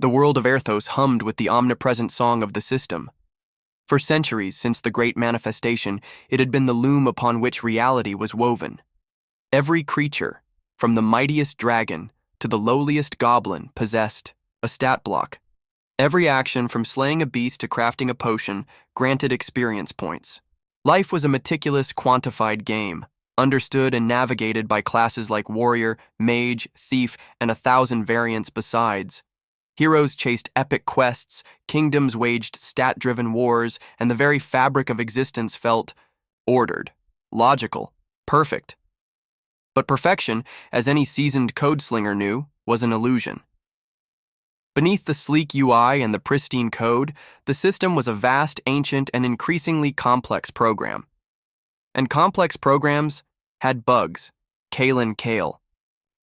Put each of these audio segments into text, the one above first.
The world of Erthos hummed with the omnipresent song of the system. For centuries since the great manifestation, it had been the loom upon which reality was woven. Every creature, from the mightiest dragon to the lowliest goblin, possessed a stat block. Every action, from slaying a beast to crafting a potion, granted experience points. Life was a meticulous, quantified game, understood and navigated by classes like warrior, mage, thief, and 1,000 variants besides. Heroes chased epic quests, kingdoms waged stat-driven wars, and the very fabric of existence felt ordered, logical, perfect. But perfection, as any seasoned code-slinger knew, was an illusion. Beneath the sleek UI and the pristine code, the system was a vast, ancient, and increasingly complex program. And complex programs had bugs. Kael.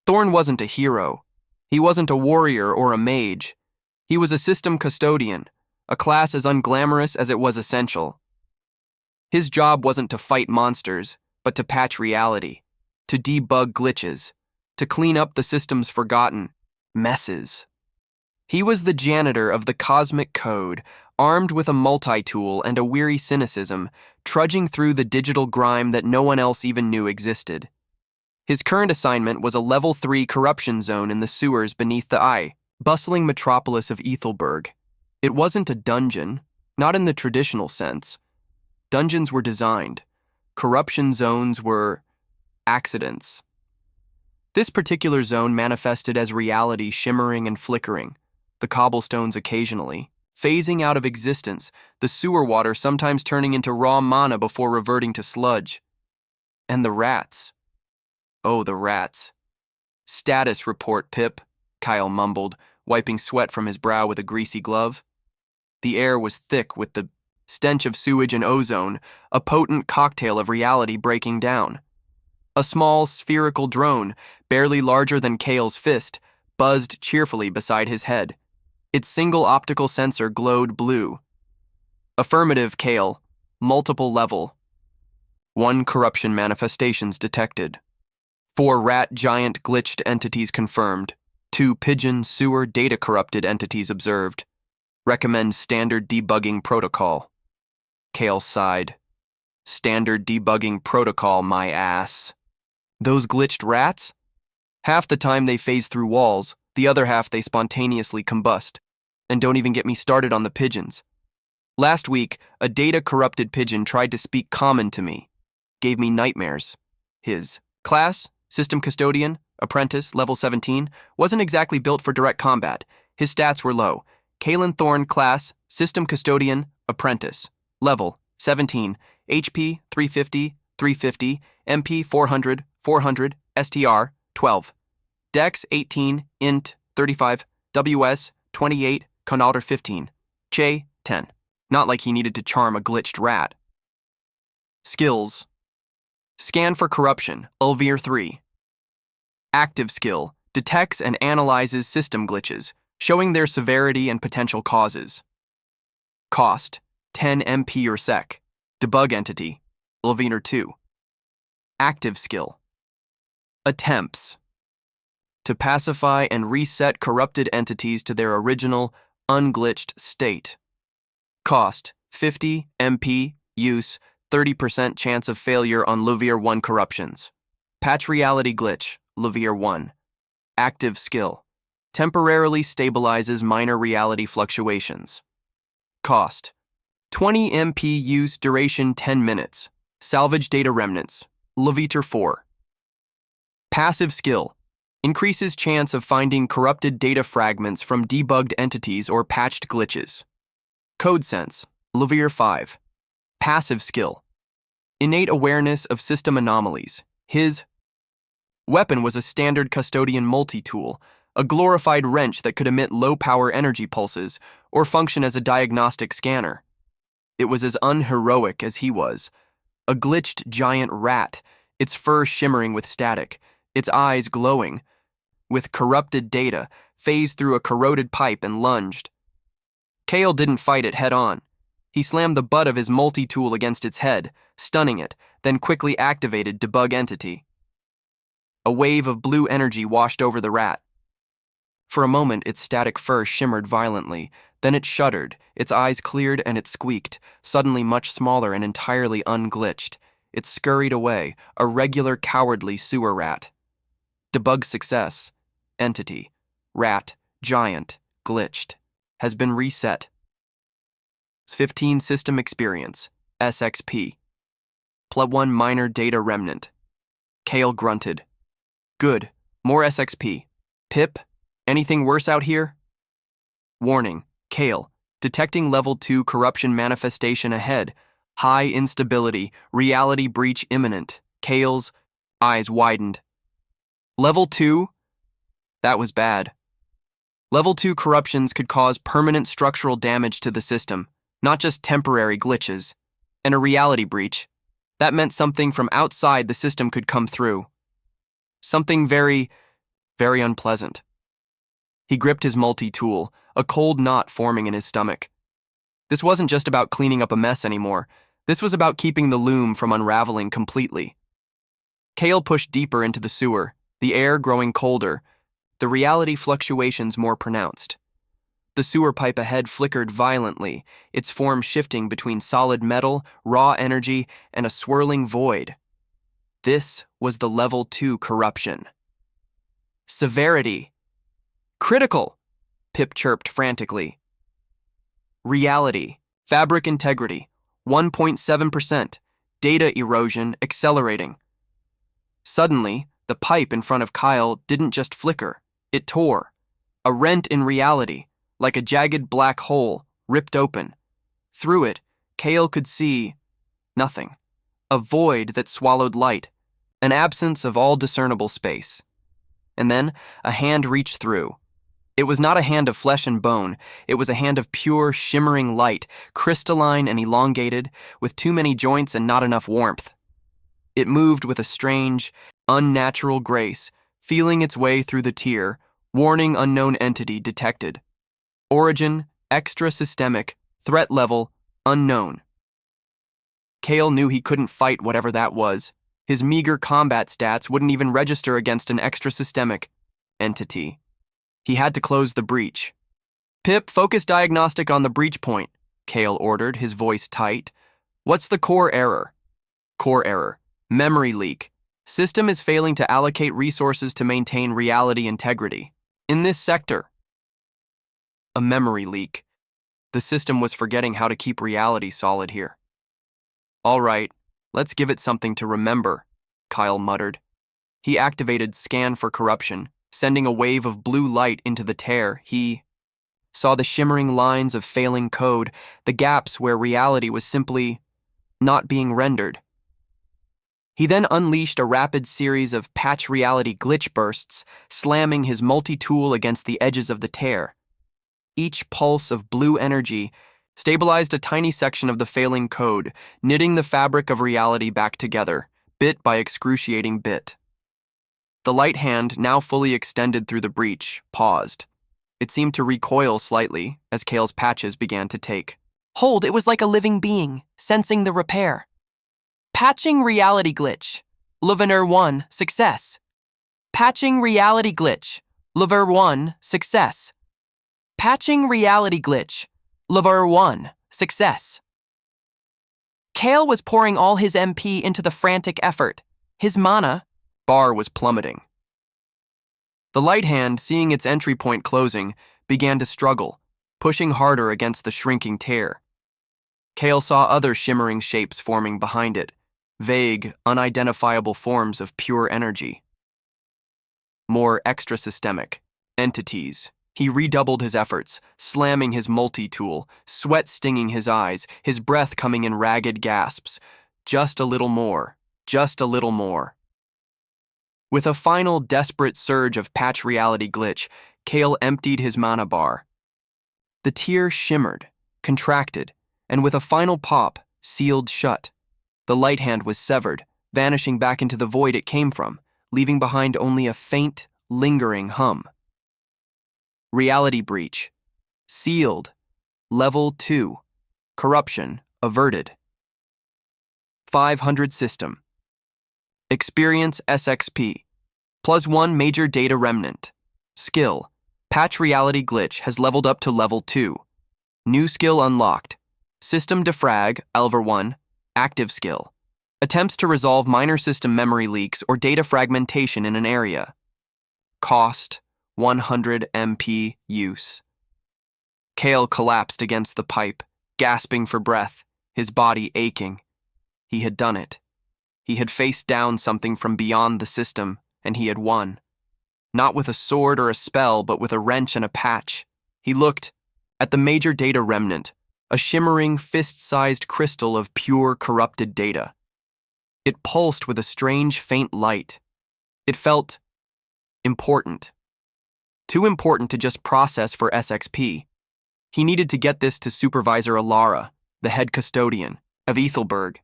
Thorne wasn't a hero. He wasn't a warrior or a mage. He was a system custodian, a class as unglamorous as it was essential. His job wasn't to fight monsters, but to patch reality, to debug glitches, to clean up the system's forgotten messes. He was the janitor of the cosmic code, armed with a multi-tool and a weary cynicism, trudging through the digital grime that no one else even knew existed. His current assignment was a Level 3 corruption zone in the sewers beneath the bustling metropolis of Ethelberg. It wasn't a dungeon, not in the traditional sense. Dungeons were designed. Corruption zones were accidents. This particular zone manifested as reality shimmering and flickering, the cobblestones occasionally phasing out of existence, the sewer water sometimes turning into raw mana before reverting to sludge. And the rats. Oh, the rats. Status report, Pip, Kael mumbled, wiping sweat from his brow with a greasy glove. The air was thick with the stench of sewage and ozone, a potent cocktail of reality breaking down. A small, spherical drone, barely larger than Kael's fist, buzzed cheerfully beside his head. Its single optical sensor glowed blue. Affirmative, Kael. Multiple level. 1 corruption manifestations detected. 4 rat giant glitched entities confirmed. 2 pigeon sewer data corrupted entities observed. Recommend standard debugging protocol. Kael sighed. Standard debugging protocol, my ass. Those glitched rats? Half the time they phase through walls, the other half they spontaneously combust. And don't even get me started on the pigeons. Last week, a data-corrupted pigeon tried to speak common to me. Gave me nightmares. His class, System Custodian, Apprentice, level 17, wasn't exactly built for direct combat. His stats were low. Kaelen Thorne class, System Custodian, Apprentice, level 17, HP 350, 350, MP 400, 400, STR 12. Dex 18, Int 35, WS 28, Conalter 15, Che 10. Not like he needed to charm a glitched rat. Skills. Scan for corruption, Ulvir 3. Active skill, detects and analyzes system glitches, showing their severity and potential causes. Cost, 10 MP or sec. Debug entity, Ulvir 2. Active skill. Attempts. To pacify and reset corrupted entities to their original, unglitched state. Cost, 50 MP, use, 30% chance of failure on Ulvir 1 corruptions. Patch reality glitch, Ulvir 1. Active skill. Temporarily stabilizes minor reality fluctuations. Cost, 20 MP, use, duration 10 minutes. Salvage data remnants, Ulvir 4. Passive skill. Increases chance of finding corrupted data fragments from debugged entities or patched glitches. Code sense, Ulvir 5. Passive skill. Innate awareness of system anomalies. His weapon was a standard custodian multi-tool, a glorified wrench that could emit low-power energy pulses or function as a diagnostic scanner. It was as unheroic as he was. A glitched giant rat, its fur shimmering with static, its eyes glowing. With corrupted data, phased through a corroded pipe and lunged. Kael didn't fight it head-on. He slammed the butt of his multi-tool against its head, stunning it, then quickly activated debug entity. A wave of blue energy washed over the rat. For a moment, its static fur shimmered violently. Then it shuddered, its eyes cleared, and it squeaked, suddenly much smaller and entirely unglitched. It scurried away, a regular cowardly sewer rat. Debug success. Entity. Rat. Giant. Glitched. Has been reset. 15 System Experience. SXP. +1 Minor Data Remnant. Kael grunted. Good. More SXP. Pip? Anything worse out here? Warning. Kael. Detecting Level 2 corruption manifestation ahead. High instability. Reality breach imminent. Kael's eyes widened. Level 2? That was bad. Level 2 corruptions could cause permanent structural damage to the system, not just temporary glitches. And a reality breach. That meant something from outside the system could come through. Something very, very unpleasant. He gripped his multi-tool, a cold knot forming in his stomach. This wasn't just about cleaning up a mess anymore. This was about keeping the loom from unraveling completely. Kael pushed deeper into the sewer, the air growing colder, the reality fluctuations more pronounced. The sewer pipe ahead flickered violently, its form shifting between solid metal, raw energy, and a swirling void. This was the Level 2 corruption. Severity. Critical, Pip chirped frantically. Reality. Fabric integrity. 1.7%. Data erosion accelerating. Suddenly, the pipe in front of Kael didn't just flicker, it tore. A rent in reality, like a jagged black hole, ripped open. Through it, Kael could see nothing. A void that swallowed light, an absence of all discernible space. And then, a hand reached through. It was not a hand of flesh and bone, it was a hand of pure, shimmering light, crystalline and elongated, with too many joints and not enough warmth. It moved with a strange, unnatural grace, feeling its way through the tier, warning unknown entity detected. Origin, extra-systemic, threat level, unknown. Kael knew he couldn't fight whatever that was. His meager combat stats wouldn't even register against an extra-systemic entity. He had to close the breach. Pip, focus diagnostic on the breach point, Kael ordered, his voice tight. What's the core error? Core error. Memory leak. System is failing to allocate resources to maintain reality integrity. In this sector. A memory leak. The system was forgetting how to keep reality solid here. All right, let's give it something to remember, Kael muttered. He activated Scan for Corruption, sending a wave of blue light into the tear. He saw the shimmering lines of failing code, the gaps where reality was simply not being rendered. He then unleashed a rapid series of patch reality glitch bursts, slamming his multi-tool against the edges of the tear. Each pulse of blue energy stabilized a tiny section of the failing code, knitting the fabric of reality back together, bit by excruciating bit. The light hand, now fully extended through the breach, paused. It seemed to recoil slightly as Kael's patches began to take. Hold, it was like a living being, sensing the repair. Patching reality glitch. Leveler 1, success. Patching reality glitch. Leveler 1, success. Patching reality glitch. Leveler 1, success. Kael was pouring all his MP into the frantic effort. His mana bar was plummeting. The light hand, seeing its entry point closing, began to struggle, pushing harder against the shrinking tear. Kael saw other shimmering shapes forming behind it, vague, unidentifiable forms of pure energy. More extra-systemic entities. He redoubled his efforts, slamming his multi-tool, sweat stinging his eyes, his breath coming in ragged gasps. Just a little more, just a little more. With a final desperate surge of patch reality glitch, Kael emptied his mana bar. The tear shimmered, contracted, and with a final pop, sealed shut. The light hand was severed, vanishing back into the void it came from, leaving behind only a faint, lingering hum. Reality breach. Sealed. Level 2. Corruption averted. 500 system. Experience SXP. +1 major data remnant. Skill. Patch reality glitch has leveled up to level 2. New skill unlocked. System defrag, Alver 1, active skill. Attempts to resolve minor system memory leaks or data fragmentation in an area. Cost, 100 MP use. Kael collapsed against the pipe, gasping for breath, his body aching. He had done it. He had faced down something from beyond the system, and he had won. Not with a sword or a spell, but with a wrench and a patch. He looked at the major data remnant, a shimmering, fist-sized crystal of pure, corrupted data. It pulsed with a strange, faint light. It felt important. Too important to just process for SXP. He needed to get this to Supervisor Alara, the head custodian of Ethelberg.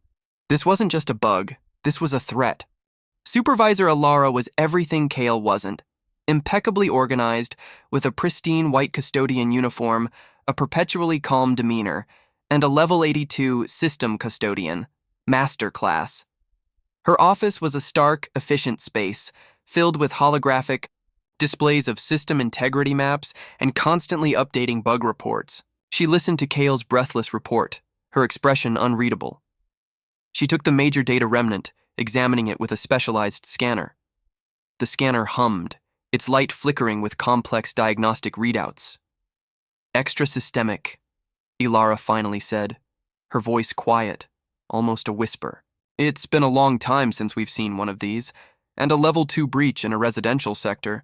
This wasn't just a bug, this was a threat. Supervisor Alara was everything Kael wasn't. Impeccably organized, with a pristine white custodian uniform, a perpetually calm demeanor, and a level 82 system custodian, master class. Her office was a stark, efficient space, filled with holographic displays of system integrity maps and constantly updating bug reports. She listened to Kael's breathless report, her expression unreadable. She took the major data remnant, examining it with a specialized scanner. The scanner hummed, its light flickering with complex diagnostic readouts. Extra-systemic, Ilara finally said, her voice quiet, almost a whisper. It's been a long time since we've seen one of these, and a level 2 breach in a residential sector.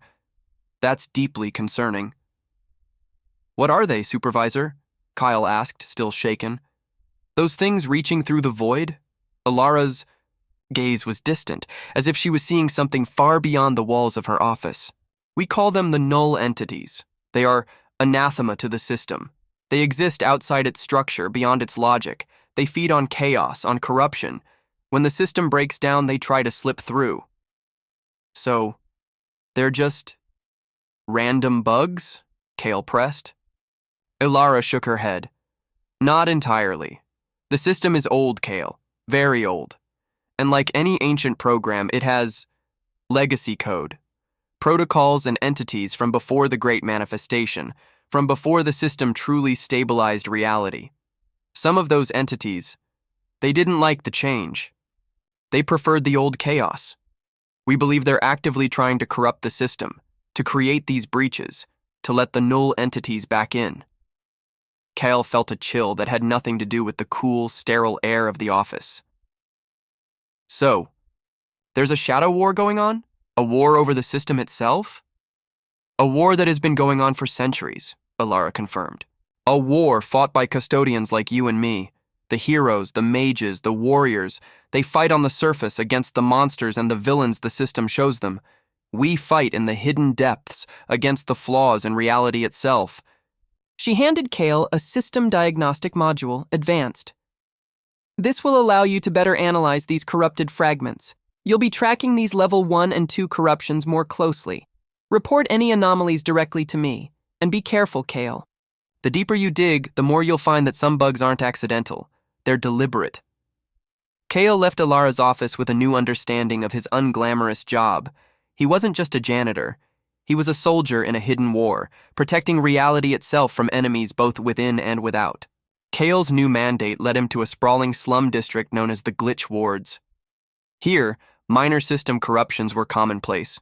That's deeply concerning. What are they, Supervisor? Kael asked, still shaken. Those things reaching through the void? Ilara's gaze was distant, as if she was seeing something far beyond the walls of her office. We call them the null entities. They are anathema to the system. They exist outside its structure, beyond its logic. They feed on chaos, on corruption. When the system breaks down, they try to slip through. So, they're just random bugs? Kael pressed. Ilara shook her head. Not entirely. The system is old, Kael. Very old. And like any ancient program, it has legacy code. Protocols and entities from before the Great Manifestation, from before the system truly stabilized reality. Some of those entities, they didn't like the change. They preferred the old chaos. We believe they're actively trying to corrupt the system, to create these breaches, to let the null entities back in. Kael felt a chill that had nothing to do with the cool, sterile air of the office. So, there's a shadow war going on? A war over the system itself? A war that has been going on for centuries, Ilara confirmed. A war fought by custodians like you and me. The heroes, the mages, the warriors, they fight on the surface against the monsters and the villains the system shows them. We fight in the hidden depths against the flaws in reality itself. She handed Kael a system diagnostic module, advanced. This will allow you to better analyze these corrupted fragments. You'll be tracking these level 1 and 2 corruptions more closely. Report any anomalies directly to me, and be careful, Kael. The deeper you dig, the more you'll find that some bugs aren't accidental. They're deliberate. Kael left Ilara's office with a new understanding of his unglamorous job. He wasn't just a janitor. He was a soldier in a hidden war, protecting reality itself from enemies both within and without. Kael's new mandate led him to a sprawling slum district known as the Glitch Wards. Here, minor system corruptions were commonplace.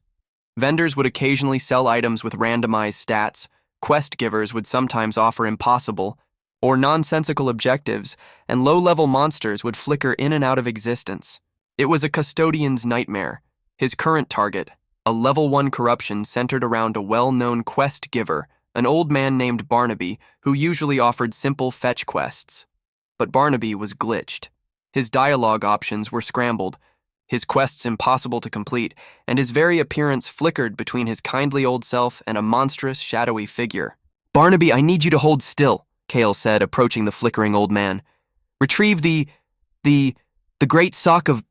Vendors would occasionally sell items with randomized stats, quest givers would sometimes offer impossible or nonsensical objectives, and low-level monsters would flicker in and out of existence. It was a custodian's nightmare. His current target, a level 1 corruption centered around a well-known quest giver, an old man named Barnaby, who usually offered simple fetch quests. But Barnaby was glitched. His dialogue options were scrambled, his quests impossible to complete, and his very appearance flickered between his kindly old self and a monstrous, shadowy figure. "Barnaby, I need you to hold still," Kael said, approaching the flickering old man. "Retrieve the great sock of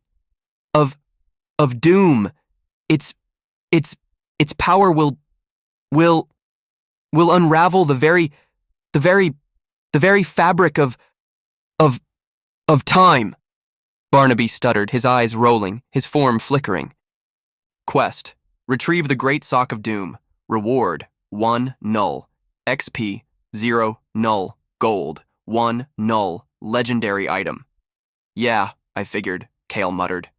doom. Its power will unravel the very fabric of time." Barnaby stuttered, his eyes rolling, his form flickering. Quest: retrieve the great sock of doom. Reward: 1 null, XP 0 null, gold 1 null, legendary item. Yeah, I figured, Kael muttered.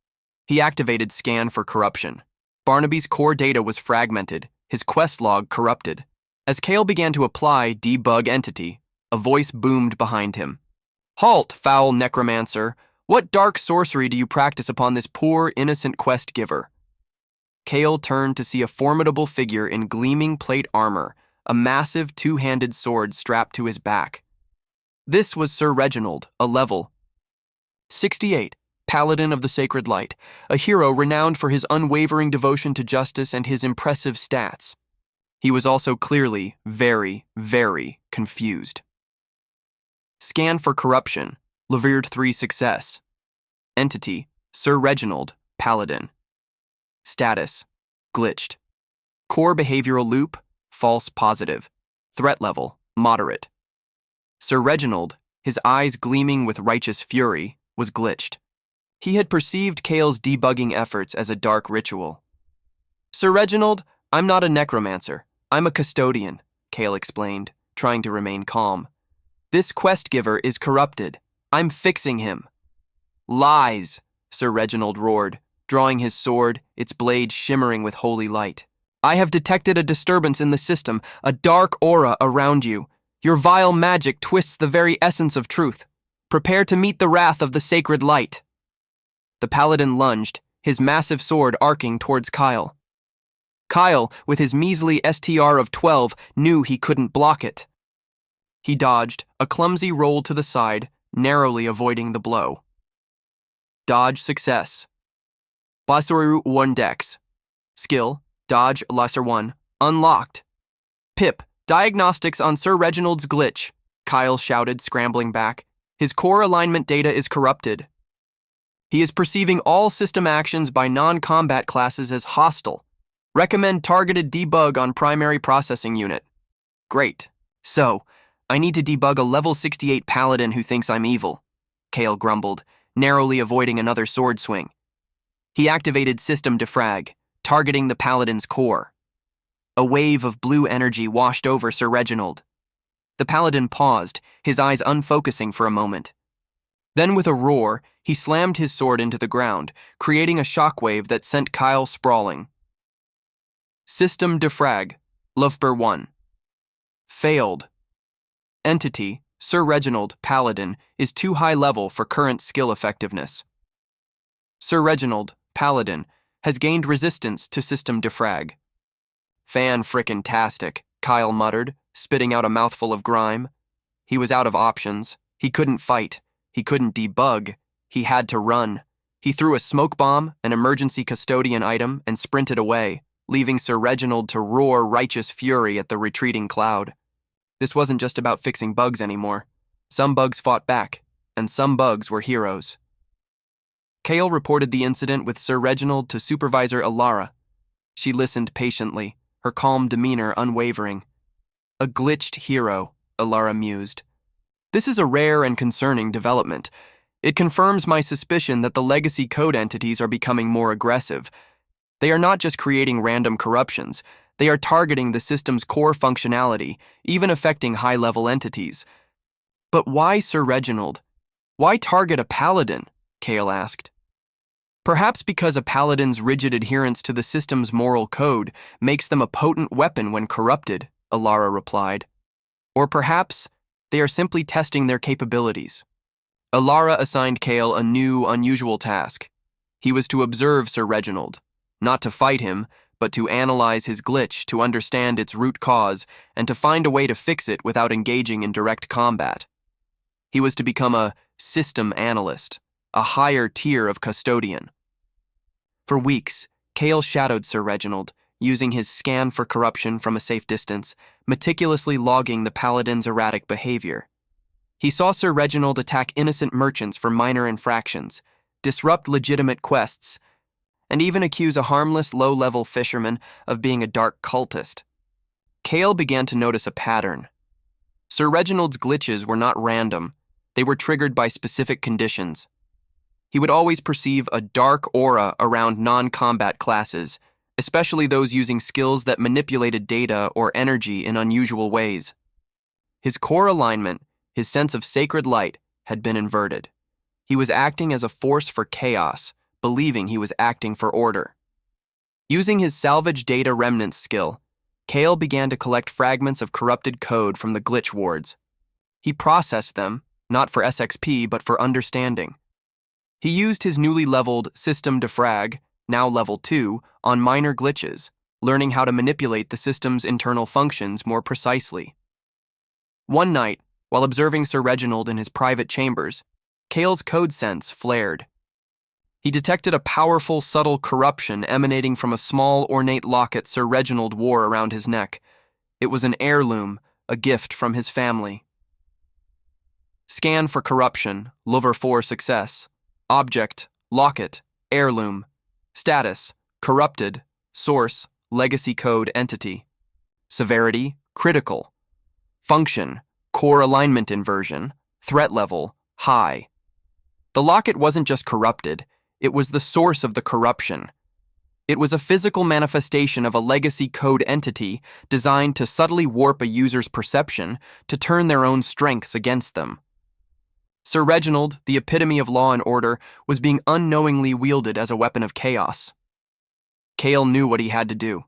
He activated Scan for Corruption. Barnaby's core data was fragmented, his quest log corrupted. As Kael began to apply Debug Entity, a voice boomed behind him. Halt, foul necromancer! What dark sorcery do you practice upon this poor, innocent quest giver? Kael turned to see a formidable figure in gleaming plate armor, a massive two-handed sword strapped to his back. This was Sir Reginald, a level 68, Paladin of the Sacred Light, a hero renowned for his unwavering devotion to justice and his impressive stats. He was also clearly very, very confused. Scan for Corruption, Levered 3 success. Entity, Sir Reginald, Paladin. Status, glitched. Core behavioral loop, false positive. Threat level, moderate. Sir Reginald, his eyes gleaming with righteous fury, was glitched. He had perceived Kael's debugging efforts as a dark ritual. Sir Reginald, I'm not a necromancer. I'm a custodian, Kael explained, trying to remain calm. This quest giver is corrupted. I'm fixing him. Lies, Sir Reginald roared, drawing his sword, its blade shimmering with holy light. I have detected a disturbance in the system, a dark aura around you. Your vile magic twists the very essence of truth. Prepare to meet the wrath of the sacred light. The paladin lunged, his massive sword arcing towards Kael. Kael, with his measly STR of 12, knew he couldn't block it. He dodged, a clumsy roll to the side, narrowly avoiding the blow. Dodge success. Lasaru 1 dex. Skill, Dodge Lesser 1, unlocked. Pip, diagnostics on Sir Reginald's glitch, Kael shouted, scrambling back. His core alignment data is corrupted. He is perceiving all system actions by non-combat classes as hostile. Recommend targeted debug on primary processing unit. Great. So, I need to debug a level 68 paladin who thinks I'm evil, Kael grumbled, narrowly avoiding another sword swing. He activated System Defrag, targeting the paladin's core. A wave of blue energy washed over Sir Reginald. The paladin paused, his eyes unfocusing for a moment. Then with a roar, he slammed his sword into the ground, creating a shockwave that sent Kael sprawling. System Defrag, Lufber 1. Failed. Entity, Sir Reginald, Paladin, is too high level for current skill effectiveness. Sir Reginald, Paladin, has gained resistance to System Defrag. Fan-frickin-tastic, Kael muttered, spitting out a mouthful of grime. He was out of options. He couldn't fight. He couldn't debug. He had to run. He threw a smoke bomb, an emergency custodian item, and sprinted away, leaving Sir Reginald to roar righteous fury at the retreating cloud. This wasn't just about fixing bugs anymore. Some bugs fought back, and some bugs were heroes. Kael reported the incident with Sir Reginald to Supervisor Alara. She listened patiently, her calm demeanor unwavering. A glitched hero, Alara mused. This is a rare and concerning development. It confirms my suspicion that the legacy code entities are becoming more aggressive. They are not just creating random corruptions. They are targeting the system's core functionality, even affecting high-level entities. But why Sir Reginald? Why target a paladin? Kael asked. Perhaps because a paladin's rigid adherence to the system's moral code makes them a potent weapon when corrupted, Alara replied. Or perhaps they are simply testing their capabilities. Alara assigned Kael a new, unusual task. He was to observe Sir Reginald, not to fight him, but to analyze his glitch, to understand its root cause, and to find a way to fix it without engaging in direct combat. He was to become a system analyst, a higher tier of custodian. For weeks, Kael shadowed Sir Reginald, using his scan for corruption from a safe distance, meticulously logging the paladin's erratic behavior. He saw Sir Reginald attack innocent merchants for minor infractions, disrupt legitimate quests, and even accuse a harmless, low-level fisherman of being a dark cultist. Kael began to notice a pattern. Sir Reginald's glitches were not random. They were triggered by specific conditions. He would always perceive a dark aura around non-combat classes, especially those using skills that manipulated data or energy in unusual ways. His core alignment, his sense of sacred light, had been inverted. He was acting as a force for chaos, believing he was acting for order. Using his salvage data remnants skill, Kael began to collect fragments of corrupted code from the glitch wards. He processed them, not for SXP but for understanding. He used his newly leveled System Defrag, now level 2, on minor glitches, learning how to manipulate the system's internal functions more precisely. One night, while observing Sir Reginald in his private chambers, Kael's code sense flared. He detected a powerful, subtle corruption emanating from a small, ornate locket Sir Reginald wore around his neck. It was an heirloom, a gift from his family. Scan for corruption, Lover 4 success. Object, locket, heirloom. Status, corrupted. Source, legacy code entity. Severity, critical. Function, core alignment inversion. Threat level, high. The locket wasn't just corrupted, it was the source of the corruption. It was a physical manifestation of a legacy code entity designed to subtly warp a user's perception to turn their own strengths against them. Sir Reginald, the epitome of law and order, was being unknowingly wielded as a weapon of chaos. Kael knew what he had to do.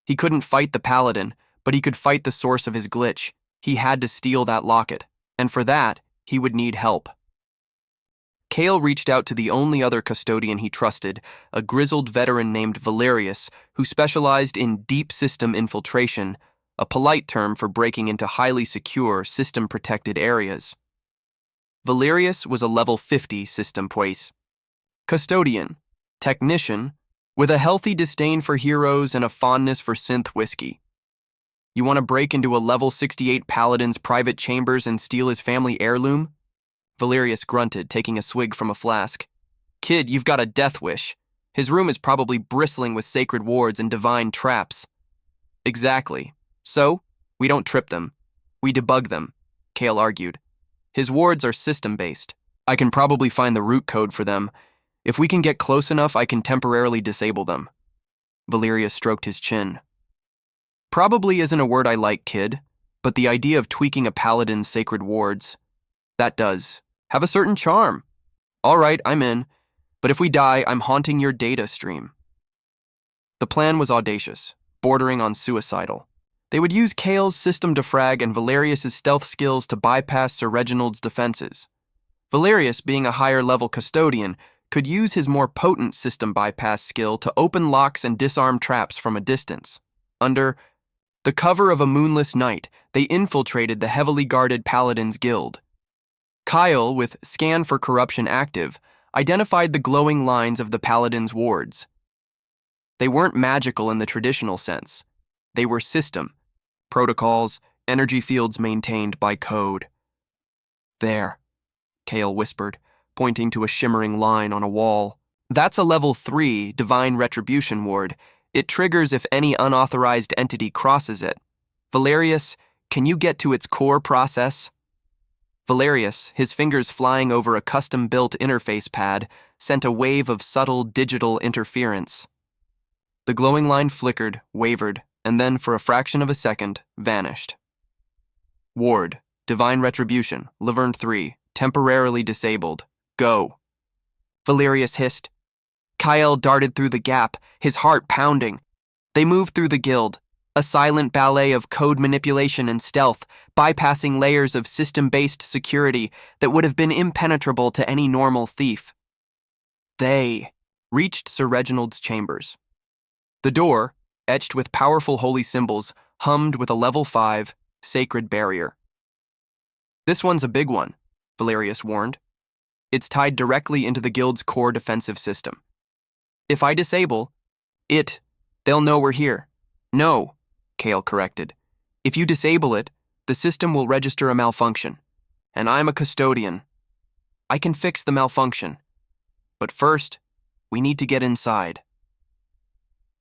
He couldn't fight the paladin, but he could fight the source of his glitch. He had to steal that locket, and for that, he would need help. Kael reached out to the only other custodian he trusted, a grizzled veteran named Valerius, who specialized in deep system infiltration, a polite term for breaking into highly secure, system-protected areas. Valerius was a level 50 system place. Custodian, technician, with a healthy disdain for heroes and a fondness for synth whiskey. You want to break into a level 68 paladin's private chambers and steal his family heirloom? Valerius grunted, taking a swig from a flask. Kid, you've got a death wish. His room is probably bristling with sacred wards and divine traps. Exactly. So, we don't trip them. We debug them, Kael argued. His wards are system-based. I can probably find the root code for them. If we can get close enough, I can temporarily disable them. Valerius stroked his chin. Probably isn't a word I like, kid, but the idea of tweaking a paladin's sacred wards, that does have a certain charm. All right, I'm in, but if we die, I'm haunting your data stream. The plan was audacious, bordering on suicidal. They would use Kael's system defrag and Valerius's stealth skills to bypass Sir Reginald's defenses. Valerius, being a higher-level custodian, could use his more potent system bypass skill to open locks and disarm traps from a distance. Under the cover of a moonless night, they infiltrated the heavily guarded Paladins Guild. Kael, with Scan for Corruption active, identified the glowing lines of the Paladins' wards. They weren't magical in the traditional sense. They were system, protocols, energy fields maintained by code. There, Kael whispered, pointing to a shimmering line on a wall. That's a level 3 Divine Retribution ward. It triggers if any unauthorized entity crosses it. Valerius, can you get to its core process? Valerius, his fingers flying over a custom-built interface pad, sent a wave of subtle digital interference. The glowing line flickered, wavered, and then, for a fraction of a second, vanished. Ward, Divine Retribution, Laverne 3, temporarily disabled. Go. Valerius hissed. Kael darted through the gap, his heart pounding. They moved through the guild, a silent ballet of code manipulation and stealth, bypassing layers of system-based security that would have been impenetrable to any normal thief. They reached Sir Reginald's chambers. The door, etched with powerful holy symbols, hummed with a level 5 sacred barrier. This one's a big one, Valerius warned. It's tied directly into the guild's core defensive system. If I disable it, they'll know we're here. No, Kael corrected. If you disable it, the system will register a malfunction. And I'm a custodian. I can fix the malfunction. But first, we need to get inside.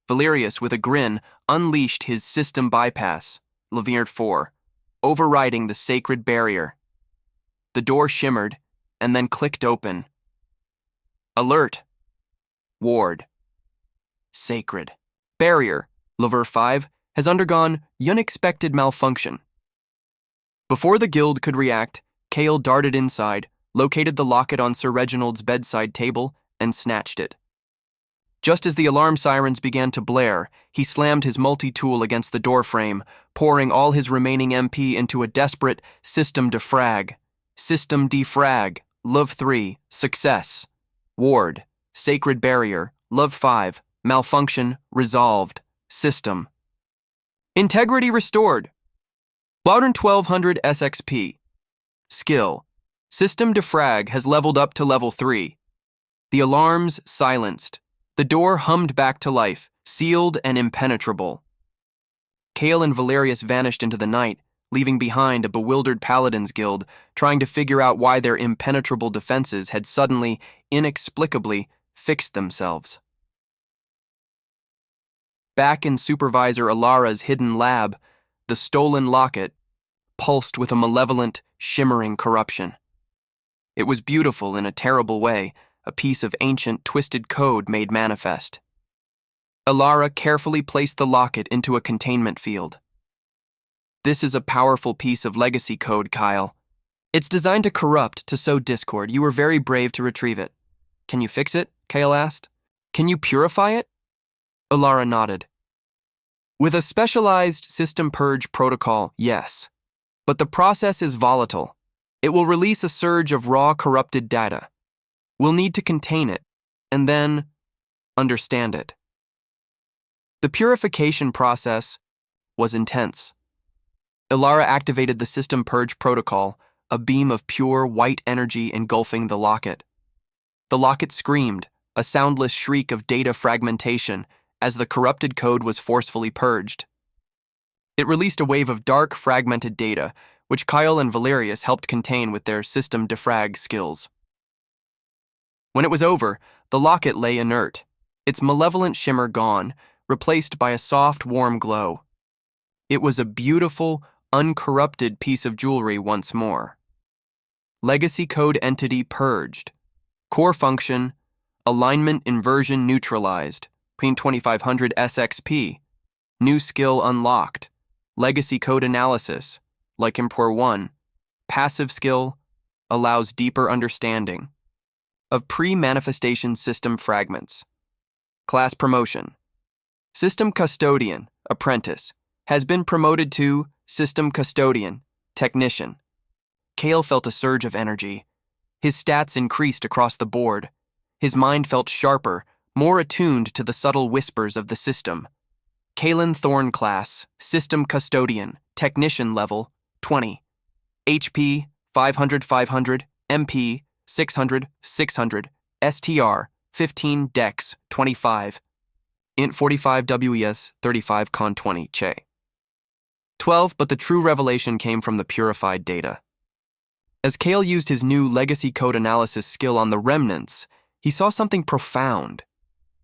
Valerius, with a grin, unleashed his system bypass, Laverne 4, overriding the sacred barrier. The door shimmered, and then clicked open. Alert. Ward. Sacred. Barrier, lever 5, has undergone unexpected malfunction. Before the guild could react, Kael darted inside, located the locket on Sir Reginald's bedside table, and snatched it. Just as the alarm sirens began to blare, he slammed his multi-tool against the doorframe, pouring all his remaining MP into a desperate system defrag. System defrag, Love 3, success. Ward, sacred barrier, Love 5, malfunction, resolved. System. Integrity restored. Loudon 1200 SXP. Skill. System defrag has leveled up to level 3. The alarms silenced. The door hummed back to life, sealed and impenetrable. Kael and Valerius vanished into the night, leaving behind a bewildered paladins guild, trying to figure out why their impenetrable defenses had suddenly, inexplicably, fixed themselves. Back in Supervisor Alara's hidden lab, the stolen locket pulsed with a malevolent, shimmering corruption. It was beautiful in a terrible way, a piece of ancient, twisted code made manifest. Alara carefully placed the locket into a containment field. This is a powerful piece of legacy code, Kael. It's designed to corrupt, to sow discord. You were very brave to retrieve it. Can you fix it? Kael asked. Can you purify it? Alara nodded. With a specialized system purge protocol, yes. But the process is volatile. It will release a surge of raw, corrupted data. We'll need to contain it, and then understand it. The purification process was intense. Alara activated the system purge protocol, a beam of pure, white energy engulfing the locket. The locket screamed, a soundless shriek of data fragmentation, as the corrupted code was forcefully purged. It released a wave of dark, fragmented data, which Kael and Valerius helped contain with their system defrag skills. When it was over, the locket lay inert, its malevolent shimmer gone, replaced by a soft, warm glow. It was a beautiful, uncorrupted piece of jewelry once more. Legacy code entity purged. Core function, alignment inversion neutralized. Queen 2500 SXP. New skill unlocked. Legacy code analysis, like Emperor 1. Passive skill, allows deeper understanding of pre-manifestation system fragments. Class promotion. System Custodian, Apprentice, has been promoted to System Custodian, Technician. Kael felt a surge of energy. His stats increased across the board. His mind felt sharper, more attuned to the subtle whispers of the system. Kaelen Thorne class, System Custodian, Technician level, 20. HP, 500, MP, 600, STR, 15, Dex, 25. Int 45 WES, 35 Con 20, Che. 12, but the true revelation came from the purified data. As Kael used his new legacy code analysis skill on the remnants, he saw something profound.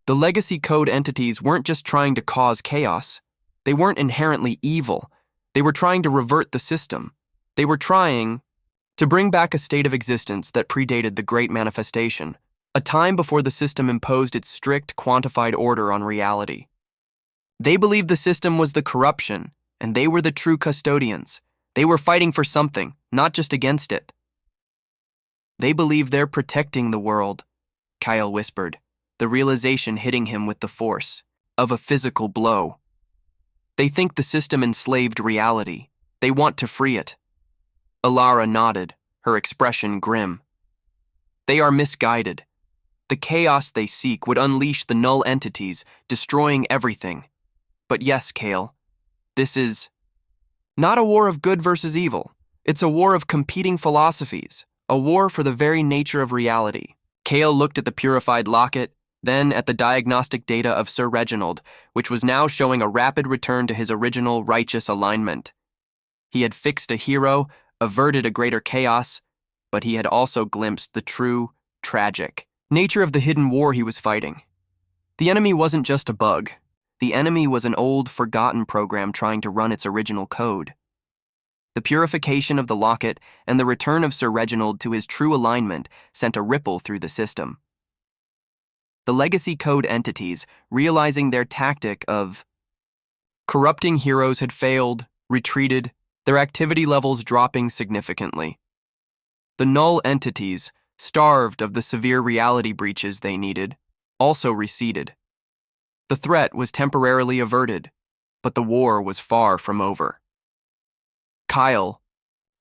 The legacy code entities weren't just trying to cause chaos. They weren't inherently evil. They were trying to revert the system. They were trying to bring back a state of existence that predated the Great Manifestation, a time before the system imposed its strict, quantified order on reality. They believed the system was the corruption, and they were the true custodians. They were fighting for something, not just against it. They believe they're protecting the world, Kael whispered, the realization hitting him with the force of a physical blow. They think the system enslaved reality. They want to free it. Alara nodded, her expression grim. They are misguided. The chaos they seek would unleash the null entities, destroying everything. But yes, Kael, this is not a war of good versus evil. It's a war of competing philosophies, a war for the very nature of reality. Kael looked at the purified locket, then at the diagnostic data of Sir Reginald, which was now showing a rapid return to his original righteous alignment. He had fixed a hero, averted a greater chaos, but he had also glimpsed the true, tragic nature of the hidden war he was fighting. The enemy wasn't just a bug. The enemy was an old, forgotten program trying to run its original code. The purification of the locket and the return of Sir Reginald to his true alignment sent a ripple through the system. The legacy code entities, realizing their tactic of corrupting heroes had failed, retreated, their activity levels dropping significantly. The null entities, starved of the severe reality breaches they needed, also receded. The threat was temporarily averted, but the war was far from over. Kael,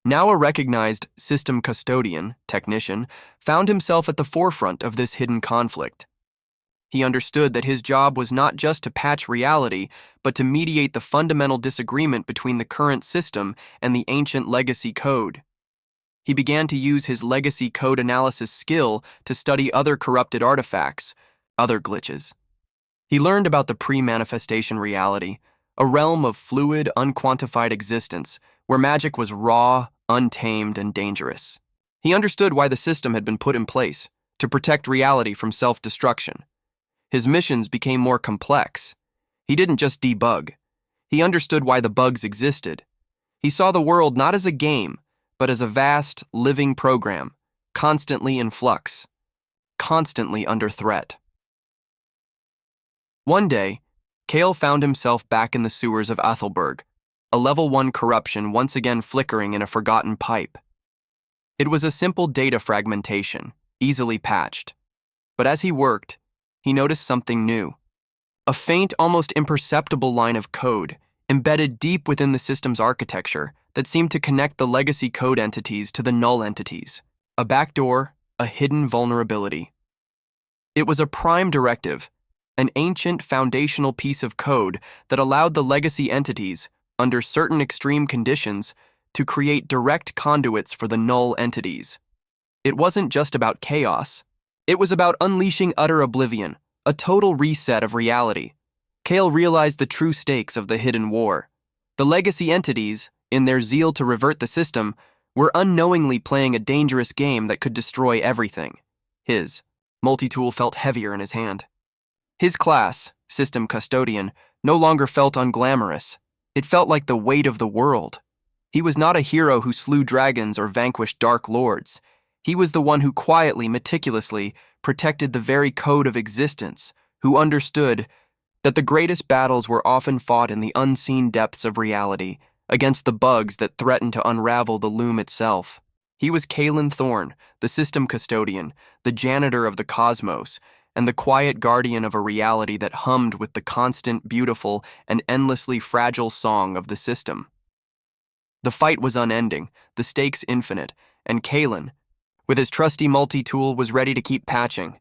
now a recognized system custodian, technician, found himself at the forefront of this hidden conflict. He understood that his job was not just to patch reality, but to mediate the fundamental disagreement between the current system and the ancient legacy code. He began to use his legacy code analysis skill to study other corrupted artifacts, other glitches. He learned about the pre-manifestation reality, a realm of fluid, unquantified existence, where magic was raw, untamed, and dangerous. He understood why the system had been put in place, to protect reality from self-destruction. His missions became more complex. He didn't just debug. He understood why the bugs existed. He saw the world not as a game, but as a vast, living program, constantly in flux, constantly under threat. One day, Kael found himself back in the sewers of Athelberg, a level 1 corruption once again flickering in a forgotten pipe. It was a simple data fragmentation, easily patched. But as he worked, he noticed something new. A faint, almost imperceptible line of code, embedded deep within the system's architecture, that seemed to connect the legacy code entities to the null entities. A backdoor, a hidden vulnerability. It was a prime directive, an ancient foundational piece of code that allowed the legacy entities, under certain extreme conditions, to create direct conduits for the null entities. It wasn't just about chaos. It was about unleashing utter oblivion, a total reset of reality. Kael realized the true stakes of the hidden war. The legacy entities, in their zeal to revert the system, were unknowingly playing a dangerous game that could destroy everything. His multi-tool felt heavier in his hand. His class, System Custodian, no longer felt unglamorous. It felt like the weight of the world. He was not a hero who slew dragons or vanquished dark lords. He was the one who quietly, meticulously protected the very code of existence, who understood that the greatest battles were often fought in the unseen depths of reality, against the bugs that threatened to unravel the loom itself. He was Kaelen Thorne, the system custodian, the janitor of the cosmos, and the quiet guardian of a reality that hummed with the constant, beautiful, and endlessly fragile song of the system. The fight was unending, the stakes infinite, and Kaelen, with his trusty multi-tool, was ready to keep patching.